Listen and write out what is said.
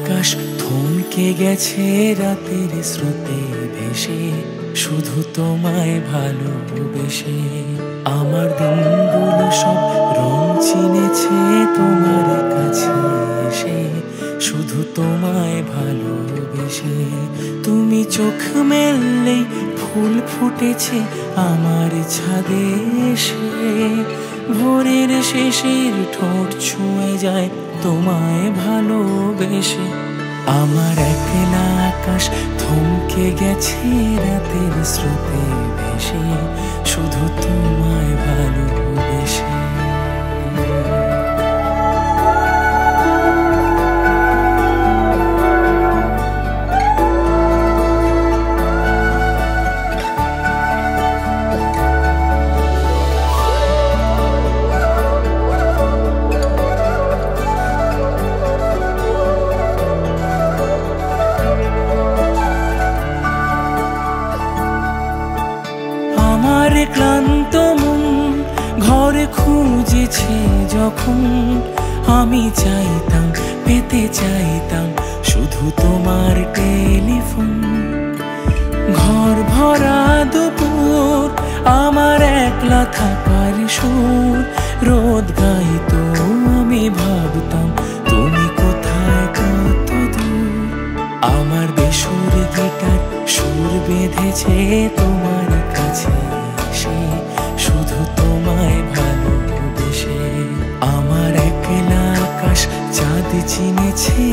আকাশ থমকে গেছে রাতের স্রোতে ভেসে, শুধু তোমায় ভালোবেসে। আমার দিনগুলো সব রং চিনেছে তোমার কাছে এসে, শুধু তোমায় ভালোবেসে। তুমি চোখ মেললেই ফুল ফুটেছে আমার ছাদে এসে, ভোরের শেষের ঠোঁট ছুঁয়ে যায় তোমায় ভালোবেসে। আমার একলা আকাশ থমকে গেছে রাতের স্রোতে ভেসে, শুধু তোমায় ভালোবেসে। আমার ক্লান্ত মন ঘর খুঁজেছে যখন, আমি চাইতাম পেতে চাইতাম শুধু তোমার টেলিফোন। ঘর ভরা দুপুর আমার একলা থাকার সুর, রোদ গাইতো আমি ভাবতাম তুমি কোথায় কত দূর। আমার বেসুর গিটার সুর বেঁধেছে তোমার কাছে এসে, শুধু তোমায় ভালোবেসে। আমার একলা আকাশ চাঁদ চিনেছে